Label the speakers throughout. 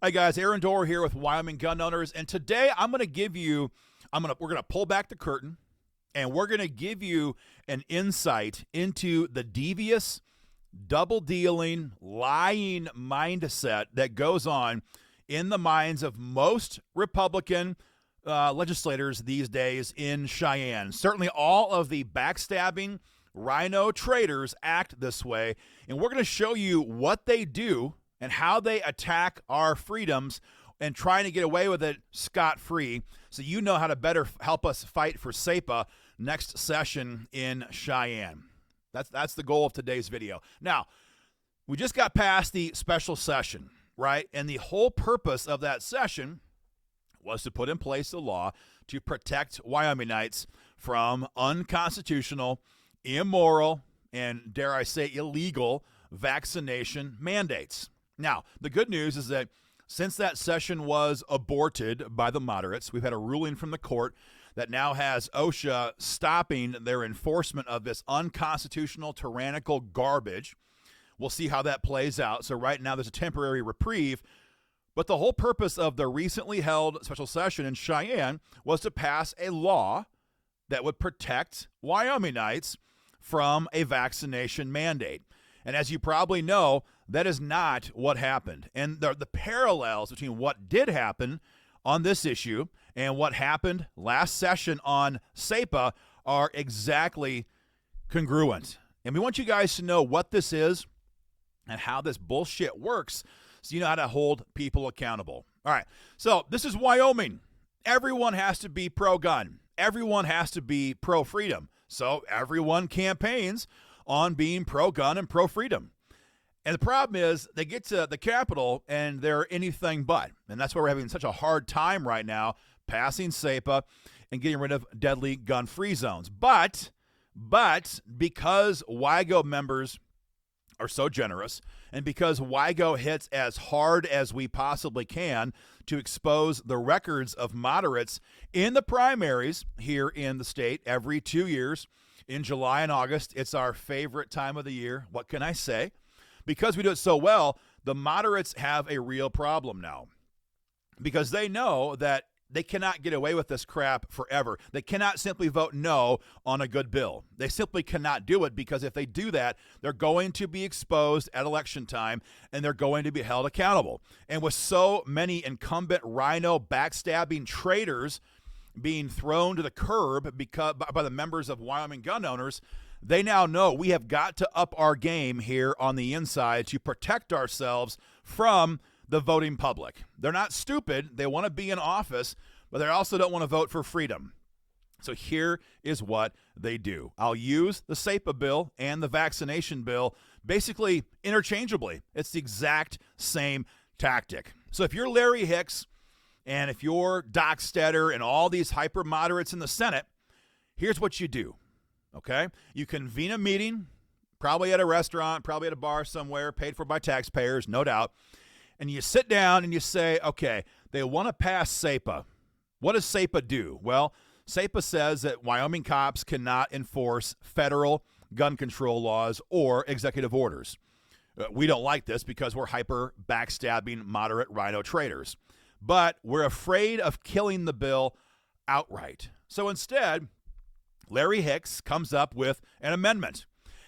Speaker 1: Hi guys, Aaron Dorr here with Wyoming Gun Owners, and today we're gonna pull back the curtain, and we're gonna give you an insight into the devious, double-dealing, lying mindset that goes on in the minds of most Republican legislators these days in Cheyenne. Certainly, all of the backstabbing RINO traitors act this way, and we're gonna show you what they do and how they attack our freedoms and trying to get away with it scot-free, so you know how to better help us fight for SEPA next session in Cheyenne. That's the goal of today's video. Now, we just got past the special session, right? And the whole purpose of that session was to put in place a law to protect Wyomingites from unconstitutional, immoral, and dare I say illegal vaccination mandates. Now, the good news is that since that session was aborted by the moderates, we've had a ruling from the court that now has OSHA stopping their enforcement of this unconstitutional, tyrannical garbage. We'll see how that plays out. So right now there's a temporary reprieve, but the whole purpose of the recently held special session in Cheyenne was to pass a law that would protect Wyomingites from a vaccination mandate. And as you probably know, that is not what happened. And the parallels between what did happen on this issue and what happened last session on SEPA are exactly congruent. And we want you guys to know what this is and how this bullshit works so you know how to hold people accountable. All right, so this is Wyoming. Everyone has to be pro-gun. Everyone has to be pro-freedom. So everyone campaigns on being pro-gun and pro-freedom. And the problem is they get to the Capitol and they're anything but. And that's why we're having such a hard time right now passing SEPA and getting rid of deadly gun-free zones. But because WYGO members are so generous, and because WYGO hits as hard as we possibly can to expose the records of moderates in the primaries here in the state every 2 years, in July and August, it's our favorite time of the year. What can I say? Because we do it so well, the moderates have a real problem now. Because they know that they cannot get away with this crap forever. They cannot simply vote no on a good bill. They simply cannot do it, because if they do that, they're going to be exposed at election time and they're going to be held accountable. And with so many incumbent RINO backstabbing traitors being thrown to the curb by the members of Wyoming Gun Owners, they now know we have got to up our game here on the inside to protect ourselves from the voting public. They're not stupid. They want to be in office, but they also don't want to vote for freedom. So here is what they do. I'll use the SEPA bill and the vaccination bill basically interchangeably. It's the exact same tactic. So if you're Larry Hicks, and if you're Doc Stetter and all these hyper moderates in the Senate, here's what you do, okay? You convene a meeting, probably at a restaurant, probably at a bar somewhere, paid for by taxpayers, no doubt, and you sit down and you say, okay, they want to pass SEPA. What does SEPA do? Well, SEPA says that Wyoming cops cannot enforce federal gun control laws or executive orders. We don't like this because we're hyper backstabbing moderate RINO traitors. But we're afraid of killing the bill outright. So instead, Larry Hicks comes up with an amendment.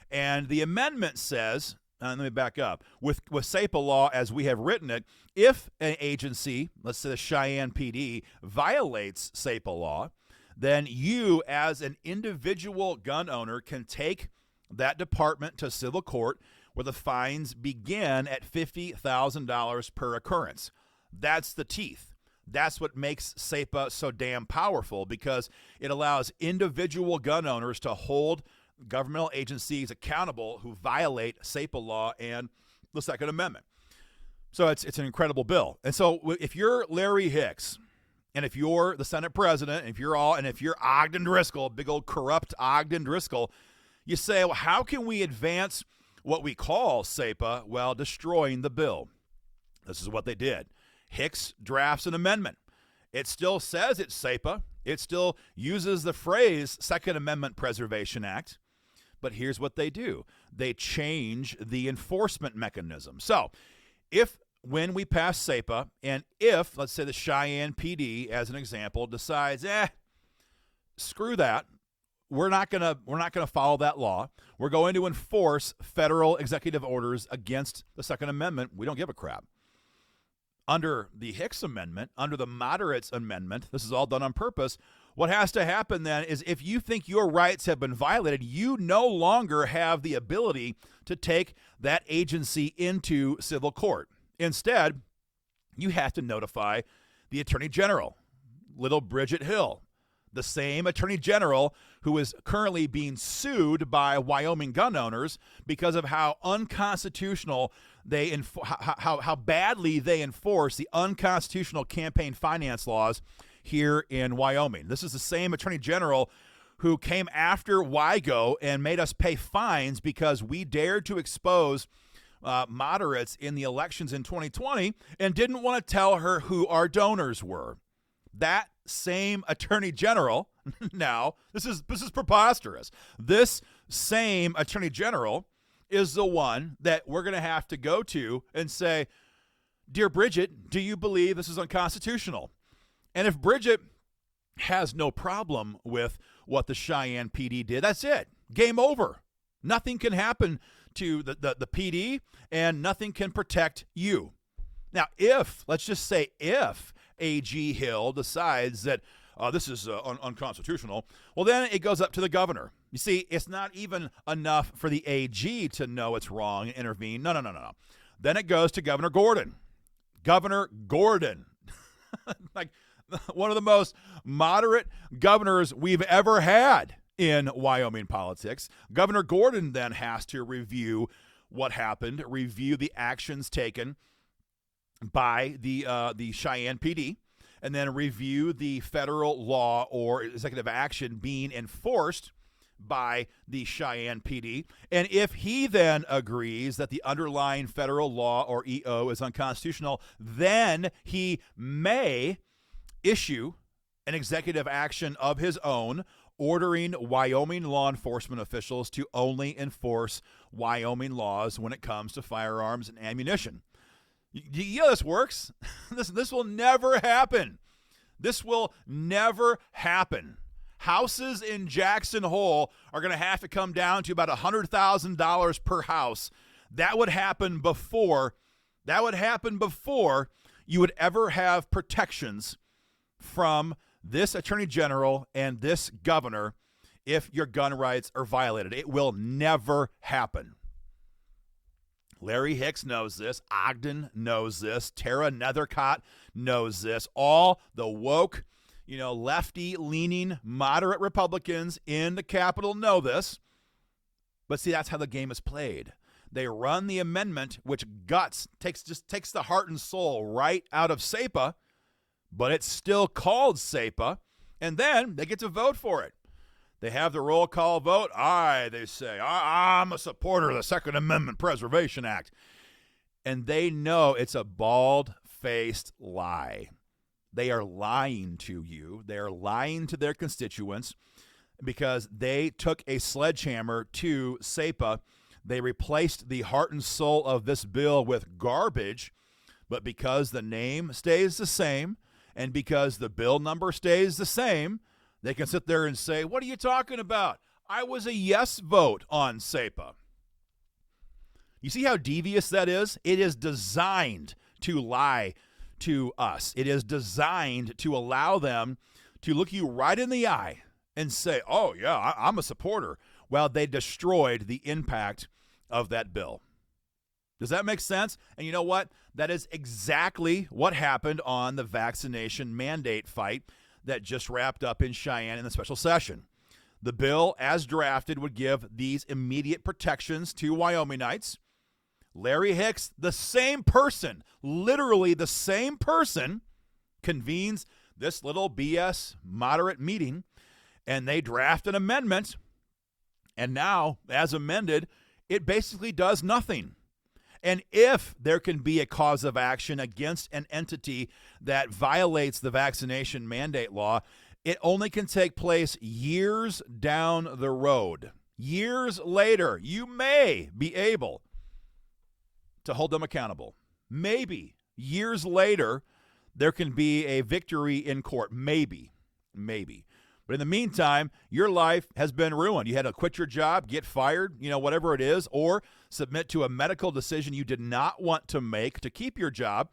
Speaker 1: And the amendment says, let me back up, with SEPA law as we have written it, if an agency, let's say the Cheyenne PD, violates SEPA law, then you as an individual gun owner can take that department to civil court, where the fines begin at $50,000 per occurrence. That's the teeth. That's what makes SEPA so damn powerful, because it allows individual gun owners to hold governmental agencies accountable who violate SEPA law and the Second Amendment. So it's an incredible bill. And so if you're Larry Hicks, and if you're the Senate president, and if you're Ogden Driscoll, big old corrupt Ogden Driscoll, you say, well, how can we advance what we call SEPA while destroying the bill? This is what they did. Hicks drafts an amendment. It still says it's SEPA. It still uses the phrase Second Amendment Preservation Act. But here's what they do. They change the enforcement mechanism. So if when we pass SEPA, and if, let's say the Cheyenne PD, as an example, decides, screw that, we're not gonna follow that law. We're going to enforce federal executive orders against the Second Amendment. We don't give a crap. Under the Hicks Amendment, under the moderates amendment, this is all done on purpose. What has to happen then is if you think your rights have been violated, you no longer have the ability to take that agency into civil court. Instead, you have to notify the Attorney General, little Bridget Hill, the same Attorney General who is currently being sued by Wyoming gun owners because of how unconstitutional how badly they enforce the unconstitutional campaign finance laws here in Wyoming. This is the same Attorney General who came after WYGO and made us pay fines because we dared to expose moderates in the elections in 2020 and didn't want to tell her who our donors were. That same Attorney General, now, this is preposterous. This same Attorney General is the one that we're going to have to go to and say, dear Bridget, do you believe this is unconstitutional? And if Bridget has no problem with what the Cheyenne PD did, that's it. Game over. Nothing can happen to the PD, and nothing can protect you. Now, let's just say if AG Hill decides that this is unconstitutional, well, then it goes up to the governor. You see, it's not even enough for the AG to know it's wrong and intervene. No. Then it goes to Governor Gordon. Governor Gordon, like one of the most moderate governors we've ever had in Wyoming politics. Governor Gordon then has to review what happened, review the actions taken by the Cheyenne PD, and then review the federal law or executive action being enforced by the Cheyenne PD. And if he then agrees that the underlying federal law or EO is unconstitutional, then he may issue an executive action of his own, ordering Wyoming law enforcement officials to only enforce Wyoming laws when it comes to firearms and ammunition. You know this works. This will never happen. This will never happen. Houses in Jackson Hole are going to have to come down to about $100,000 per house. That would happen before you would ever have protections from this Attorney General and this governor if your gun rights are violated. It will never happen. Larry Hicks knows this. Ogden knows this. Tara Nethercott knows this. All the woke, lefty-leaning, moderate Republicans in the Capitol know this. But see, that's how the game is played. They run the amendment, which takes the heart and soul right out of SEPA, but it's still called SEPA, and then they get to vote for it. They have the roll call vote. They say, I'm a supporter of the Second Amendment Preservation Act. And they know it's a bald-faced lie. They are lying to you. They are lying to their constituents because they took a sledgehammer to SEPA. They replaced the heart and soul of this bill with garbage, but because the name stays the same and because the bill number stays the same, they can sit there and say, what are you talking about? I was a yes vote on SEPA. You see how devious that is? It is designed to lie to us. It is designed to allow them to look you right in the eye and say, oh, yeah, I'm a supporter. Well, they destroyed the impact of that bill. Does that make sense? And you know what? That is exactly what happened on the vaccination mandate fight that just wrapped up in Cheyenne in the special session. The bill, as drafted, would give these immediate protections to Wyomingites. Larry Hicks, the same person, literally the same person, convenes this little BS moderate meeting, and they draft an amendment, and now, as amended, it basically does nothing. And if there can be a cause of action against an entity that violates the vaccination mandate law, it only can take place years down the road. Years later, you may be able to hold them accountable. maybe years later, there can be a victory in court. Maybe. But in the meantime, your life has been ruined. You had to quit your job, get fired, whatever it is, or submit to a medical decision you did not want to make to keep your job.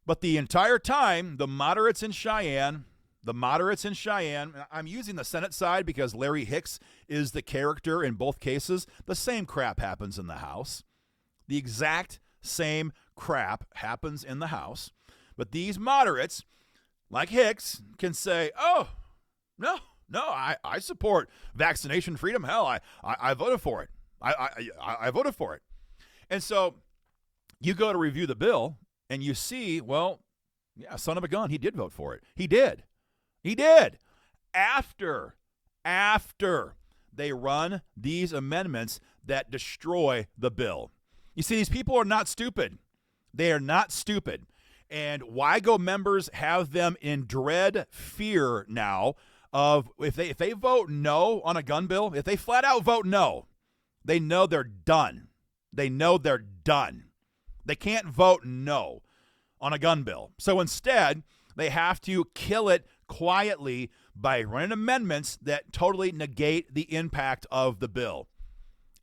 Speaker 1: But the entire time, the moderates in Cheyenne, I'm using the Senate side because Larry Hicks is the character in both cases. The same crap happens in the House. The exact same crap happens in the House. But these moderates, like Hicks, can say, oh, no, I support vaccination freedom. Hell, I voted for it. I voted for it. And so you go to review the bill and you see, well, yeah, son of a gun, he did vote for it. He did. After they run these amendments that destroy the bill. You see, these people are not stupid. They are not stupid. And WYGO members have them in dread fear now of if they vote no on a gun bill, if they flat out vote no, they know they're done. They can't vote no on a gun bill. So instead, they have to kill it quietly by running amendments that totally negate the impact of the bill.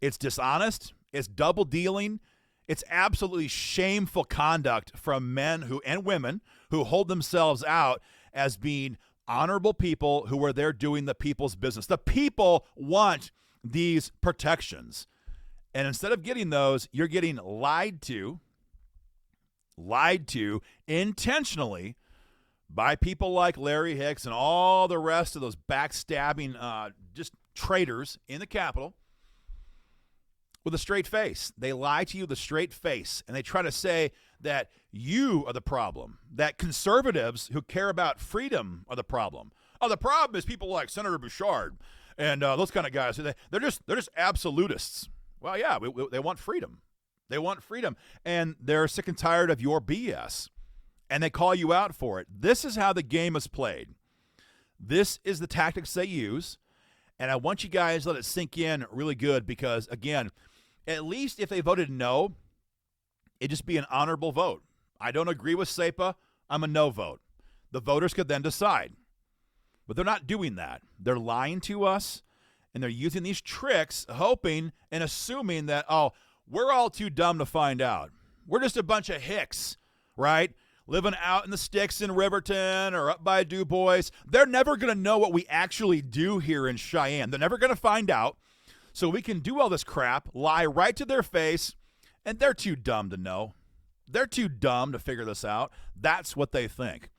Speaker 1: It's dishonest. It's double dealing. It's absolutely shameful conduct from men and women who hold themselves out as being honorable people who are there doing the people's business. The people want these protections. And instead of getting those, you're getting lied to intentionally by people like Larry Hicks and all the rest of those backstabbing just traitors in the Capitol with a straight face. They lie to you with a straight face, and they try to say that you are the problem, that conservatives who care about freedom are the problem. Oh, the problem is people like Senator Bouchard and those kind of guys. They're just absolutists. Well, yeah, they want freedom. They want freedom, and they're sick and tired of your BS, and they call you out for it. This is how the game is played. This is the tactics they use, and I want you guys to let it sink in really good because, again, at least if they voted no, it'd just be an honorable vote. I don't agree with SEPA. I'm a no vote. The voters could then decide. But they're not doing that. They're lying to us, and they're using these tricks, hoping and assuming that, oh, we're all too dumb to find out. We're just a bunch of hicks, right? Living out in the sticks in Riverton or up by Du Bois. They're never going to know what we actually do here in Cheyenne. They're never going to find out. So we can do all this crap, lie right to their face, and they're too dumb to know. They're too dumb to figure this out. That's what they think.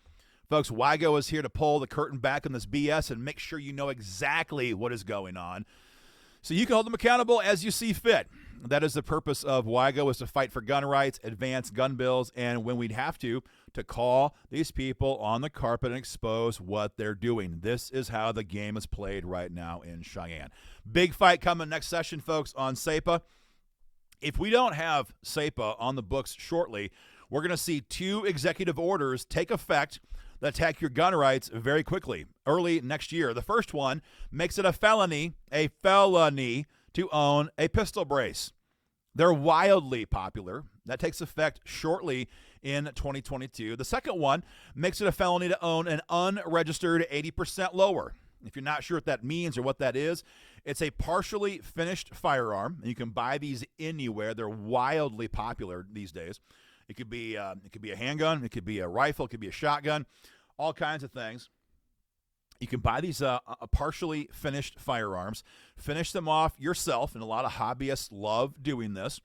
Speaker 1: Folks, WYGO is here to pull the curtain back on this BS and make sure you know exactly what is going on so you can hold them accountable as you see fit. That is the purpose of WYGO, is to fight for gun rights, advance gun bills, and when we'd have to call these people on the carpet and expose what they're doing. This is how the game is played right now in Cheyenne. Big fight coming next session, folks, on SEPA. If we don't have SEPA on the books shortly, we're going to see 2 executive orders take effect that attack your gun rights very quickly, early next year. The first one makes it a felony to own a pistol brace. They're wildly popular. That takes effect shortly in 2022. The second one makes it a felony to own an unregistered 80% lower. If you're not sure what that means or what that is, it's a partially finished firearm, and you can buy these anywhere. They're wildly popular these days. It could be a handgun, it could be a rifle, it could be a shotgun, all kinds of things. You can buy these partially finished firearms, finish them off yourself, and a lot of hobbyists love doing this.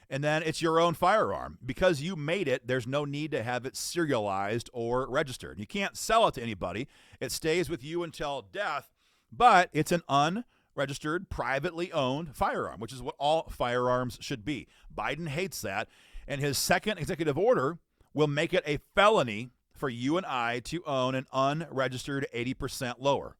Speaker 1: And then it's your own firearm. Because you made it, there's no need to have it serialized or registered. You can't sell it to anybody. It stays with you until death, but it's an unregistered, privately owned firearm, which is what all firearms should be. Biden hates that, and his second executive order will make it a felony for you and I to own an unregistered 80% lower.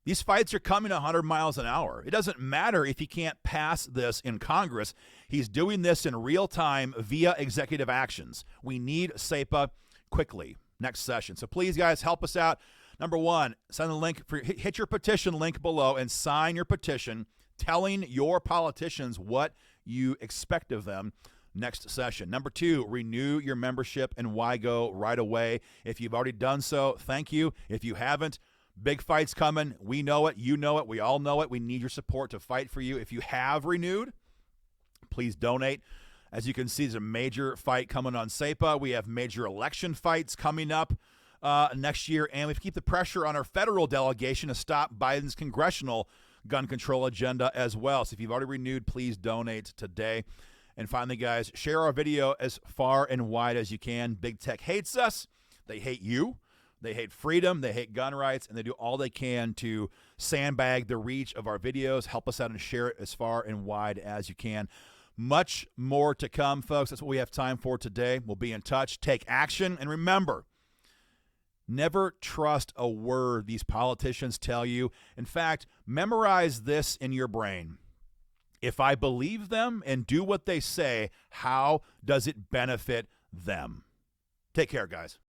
Speaker 1: These fights are coming 100 miles an hour. It doesn't matter if he can't pass this in Congress. He's doing this in real time via executive actions. We need SEPA quickly next session. So please, guys, help us out. Number one, send the link, hit your petition link below and sign your petition telling your politicians what you expect of them. next session. Number 2, renew your membership in WYGO right away. If you've already done so, thank you. If you haven't, big fight's coming. We know it. You know it. We all know it. We need your support to fight for you. If you have renewed, please donate. As you can see, there's a major fight coming on SEPA. We have major election fights coming up next year, and we have to keep the pressure on our federal delegation to stop Biden's congressional gun control agenda as well. So if you've already renewed, please donate today. And finally, guys, share our video as far and wide as you can. Big tech hates us. They hate you. They hate freedom. They hate gun rights, and they do all they can to sandbag the reach of our videos. Help us out and share it as far and wide as you can. Much more to come, folks. That's what we have time for today. We'll be in touch. Take action. And remember, never trust a word these politicians tell you. In fact, memorize this in your brain. If I believe them and do what they say, how does it benefit them? Take care, guys.